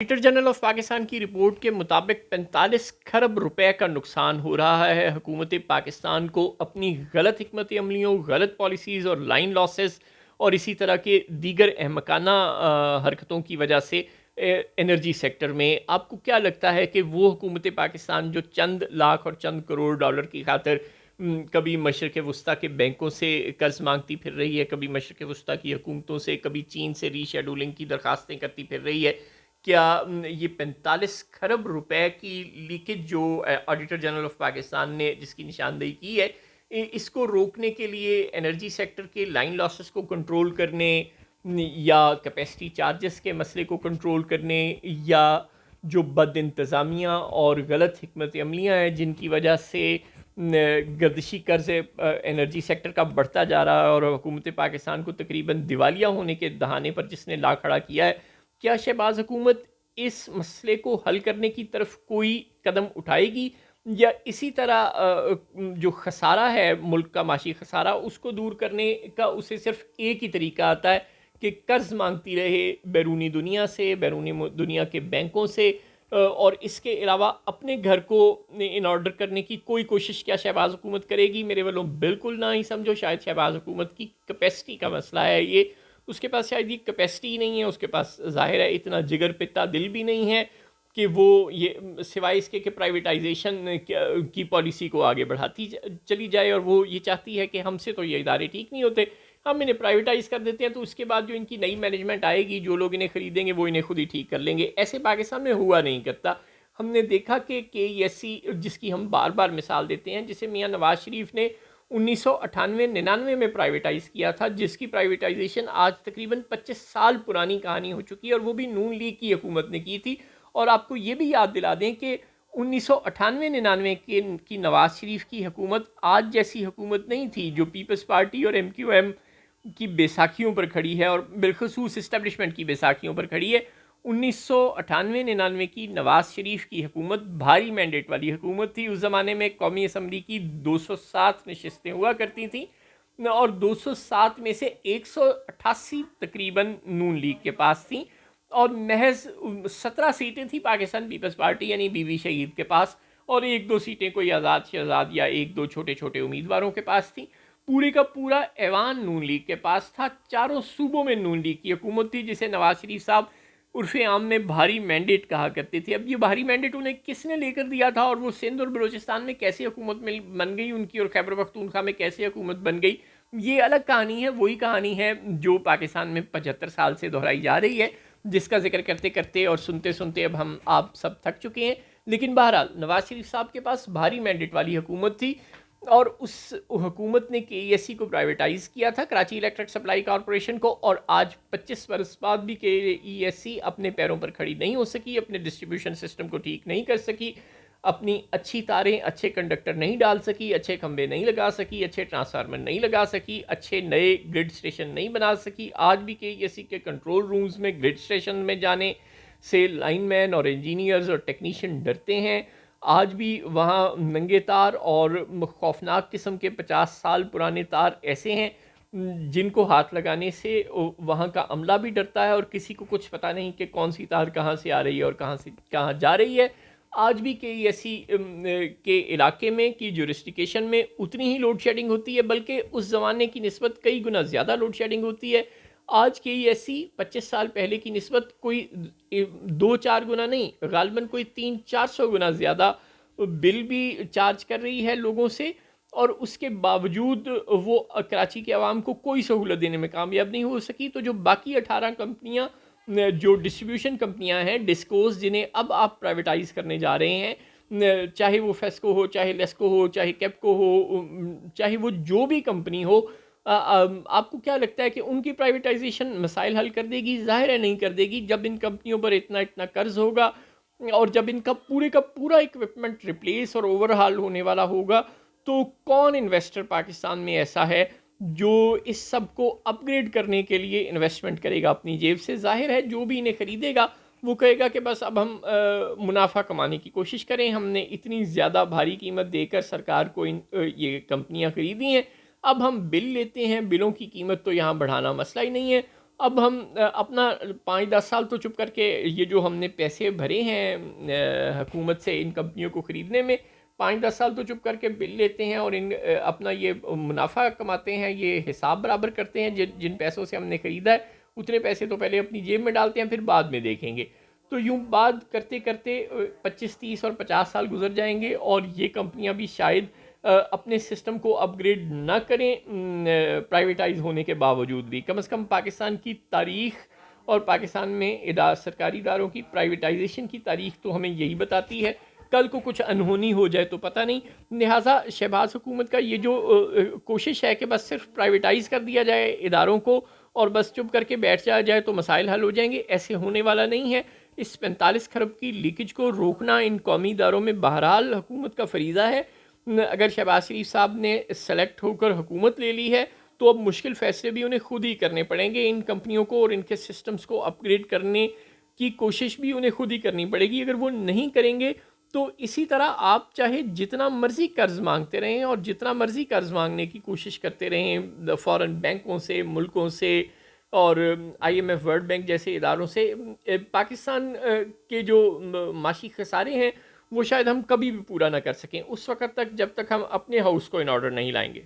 Auditor general of Pakistan की report के मुताबिक 45 खरब रुपए का नुकसान हो रहा है हुकूमत पाकिस्तान को अपनी गलत हिकमत अमलियों, गलत पॉलिसीज़ और लाइन लॉसेस और इसी तरह के दीगर अहमकाना हरकतों की वजह से एनर्जी सेक्टर में। आपको क्या लगता है कि वो हुकूमत पाकिस्तान जो चंद लाख और चंद करोड़ डॉलर की खातिर कभी मशरक़ वस्ता के बैंकों से कर्ज मांगती फिर रही है, कभी मशरक़ वस्ता की हुकूमतों से, कभी चीन से रीशेड्यूलिंग की दरखास्तें करती फिर रही है, क्या ये 45 खरब रुपए की लीकेज जो ऑडिटर जनरल ऑफ पाकिस्तान ने जिसकी निशानदेही की है, इसको रोकने के लिए एनर्जी सेक्टर के लाइन लॉसेस को कंट्रोल करने या कैपेसिटी चार्जेस के मसले को कंट्रोल करने या जो बद इंतज़ामिया और गलत हिकमत अमलियाँ हैं जिनकी वजह से गर्दिशी कर्ज एनर्जी सेक्टर का बढ़ता जा रहा है और हुकूमत पाकिस्तान को तकरीबन दिवालिया होने के दहाने पर जिसने ला खड़ा किया है, क्या शहबाज हुकूमत इस मसले को हल करने की तरफ कोई कदम उठाएगी या इसी तरह जो खसारा है मुल्क का माशी खसारा उसको दूर करने का उसे सिर्फ एक ही तरीका आता है कि कर्ज मांगती रहे बैरूनी दुनिया से, बैरूनी दुनिया के बैंकों से, और इसके अलावा अपने घर को इन ऑर्डर करने की कोई कोशिश क्या शहबाज हुकूमत करेगी? मेरे वालों बिल्कुल ना ही समझो। शायद शहबाज हुकूमत की कैपेसिटी का मसला है ये, उसके पास शायद ये कैपेसिटी ही नहीं है, उसके पास ज़ाहिर है इतना जिगर पिता दिल भी नहीं है कि वो ये सिवाय इसके कि प्राइवेटाइजेशन की पॉलिसी को आगे बढ़ाती चली जाए। और वो ये चाहती है कि हमसे तो ये इदारे ठीक नहीं होते, हम इन्हें प्राइवेटाइज़ कर देते हैं तो उसके बाद जो इनकी नई मैनेजमेंट आएगी, जो लोग इन्हें ख़रीदेंगे वो इन्हें खुद ही ठीक कर लेंगे। ऐसे पाकिस्तान में हुआ नहीं करता। हमने देखा कि KESC जिसकी हम बार बार मिसाल देते हैं, जिसे मियाँ नवाज शरीफ ने 1998-99 में प्राइवेटाइज़ किया था, जिसकी प्राइवेटाइजेशन आज तकरीबन 25 साल पुरानी कहानी हो चुकी है और वो भी नून लीग की हुकूमत ने की थी। और आपको ये भी याद दिला दें कि 1998-99 की नवाज शरीफ की हुकूमत आज जैसी हुकूमत नहीं थी जो पीपल्स पार्टी और MQM की बैसाखियों पर खड़ी है और बिलखसूस इस्टेब्लिशमेंट की बैसाखियों पर खड़ी है। 1998-99 की नवाज शरीफ की हुकूमत भारी मैंडेट वाली हुकूमत थी। उस ज़माने में कौमी असम्बली की 207 नशस्तें हुआ करती थी और 207 में से 188 तकरीबन नून लीग के पास थी और महज 17 सीटें थी पाकिस्तान पीपल्स पार्टी यानी बीवी शहीद के पास, और एक दो सीटें कोई आज़ाद शहजाद या एक दो छोटे छोटे उम्मीदवारों के पास थी। पूरे का पूरा ऐवान नून लीग के पास था। चारों सूबों में नून लीग की हुकूमत थी जिसे नवाज शरीफ साहब उर्फ़ आम में भारी मैंडेट कहा करते थे। अब ये भारी मैंडेट उन्हें किसने लेकर दिया था और वो सिंध और बलूचिस्तान में कैसे हुकूमत में बन गई उनकी और खैबर पख्तूनख्वा में कैसे हुकूमत बन गई, ये अलग कहानी है। वही कहानी है जो पाकिस्तान में 75 साल से दोहराई जा रही है, जिसका जिक्र करते करते और सुनते सुनते अब हम आप सब थक चुके हैं। लेकिन बहरहाल नवाज शरीफ साहब के पास भारी मैंडेट वाली हुकूमत थी और उस हुकूमत ने KESC को प्राइवेटाइज़ किया था, कराची इलेक्ट्रिक सप्लाई कॉरपोरेशन को, और आज 25 बरस बाद भी KESC अपने पैरों पर खड़ी नहीं हो सकी, अपने डिस्ट्रीब्यूशन सिस्टम को ठीक नहीं कर सकी, अपनी अच्छी तारें, अच्छे कंडक्टर नहीं डाल सकी, अच्छे खंबे नहीं लगा सकी, अच्छे ट्रांसफार्मर नहीं लगा सकी, अच्छे नए ग्रिड स्टेशन नहीं बना सकी। आज भी KESC के कंट्रोल रूम्स में ग्रिड स्टेशन में जाने से लाइनमैन और इंजीनियर्स और टेक्नीशियन डरते हैं। आज भी वहाँ नंगे तार और खौफनाक किस्म के 50 साल पुराने तार ऐसे हैं जिनको हाथ लगाने से वहाँ का अमला भी डरता है और किसी को कुछ पता नहीं कि कौन सी तार कहाँ से आ रही है और कहाँ से कहाँ जा रही है। आज भी KESC के इलाके में की जुरिस्डिक्शन में उतनी ही लोड शेडिंग होती है, बल्कि उस ज़माने की निस्बत कई गुना ज़्यादा लोड शेडिंग होती है। आज KESC 25 साल पहले की निस्बत कोई 2-4 गुना नहीं, गालबन कोई 300-400 गुना ज़्यादा बिल भी चार्ज कर रही है लोगों से, और उसके बावजूद वो कराची के आवाम को कोई सहूलत देने में कामयाब नहीं हो सकी। तो जो बाकी 18 कंपनियां जो डिस्ट्रीब्यूशन कंपनियां हैं, डिस्कोस, जिन्हें अब आप प्राइवेटाइज़ करने जा रहे हैं, चाहे वो फेस्को हो, चाहे लेस्को हो, चाहे कैपको हो, चाहे वो जो भी कंपनी हो, आपको क्या लगता है कि उनकी प्राइवेटाइजेशन मसाइल हल कर देगी? ज़ाहिर है नहीं कर देगी। जब इन कंपनियों पर इतना इतना कर्ज होगा और जब इनका पूरे का पूरा इक्विपमेंट रिप्लेस और ओवरहाल होने वाला होगा, तो कौन इन्वेस्टर पाकिस्तान में ऐसा है जो इस सब को अपग्रेड करने के लिए इन्वेस्टमेंट करेगा अपनी जेब से? ज़ाहिर है जो भी इन्हें ख़रीदेगा वो कहेगा कि बस अब हम मुनाफा कमाने की कोशिश करें, हमने इतनी ज़्यादा भारी कीमत देकर सरकार को ये कंपनियां ख़रीदी हैं, अब हम बिल लेते हैं, बिलों की कीमत तो यहाँ बढ़ाना मसला ही नहीं है। اب ہم اپنا 5-10 سال تو چپ کر کے یہ جو ہم نے پیسے بھرے ہیں حکومت سے ان کمپنیوں کو خریدنے میں، 5-10 سال تو چپ کر کے بل لیتے ہیں اور اپنا یہ منافع کماتے ہیں، یہ حساب برابر کرتے ہیں جن پیسوں سے ہم نے خریدا ہے اتنے پیسے تو پہلے اپنی جیب میں ڈالتے ہیں، پھر بعد میں دیکھیں گے. تو یوں بات کرتے کرتے 25-30 اور 50 سال گزر جائیں گے اور یہ کمپنیاں بھی شاید اپنے سسٹم کو اپ گریڈ نہ کریں پرائیویٹائز ہونے کے باوجود بھی. کم از کم پاکستان کی تاریخ اور پاکستان میں سرکاری اداروں کی پرائیویٹائزیشن کی تاریخ تو ہمیں یہی بتاتی ہے. کل کو کچھ انہونی ہو جائے تو پتہ نہیں. لہٰذا شہباز حکومت کا یہ جو کوشش ہے کہ بس صرف پرائیویٹائز کر دیا جائے اداروں کو اور بس چپ کر کے بیٹھ جایا جائے تو مسائل حل ہو جائیں گے، ایسے ہونے والا نہیں ہے. اس 45 کھرب کی لیکیج کو روکنا ان قومی اداروں میں بہرحال حکومت کا فریضہ ہے. اگر شہباز شریف صاحب نے سلیکٹ ہو کر حکومت لے لی ہے تو اب مشکل فیصلے بھی انہیں خود ہی کرنے پڑیں گے. ان کمپنیوں کو اور ان کے سسٹمز کو اپ گریڈ کرنے کی کوشش بھی انہیں خود ہی کرنی پڑے گی. اگر وہ نہیں کریں گے تو اسی طرح آپ چاہے جتنا مرضی قرض مانگتے رہیں اور جتنا مرضی قرض مانگنے کی کوشش کرتے رہیں فارن بینکوں سے، ملکوں سے اور I M F, world bank جیسے اداروں سے، پاکستان کے جو معاشی خسارے ہیں وہ شاید ہم کبھی بھی پورا نہ کر سکیں اس وقت تک جب تک ہم اپنے ہاؤس کو ان آرڈر نہیں لائیں گے.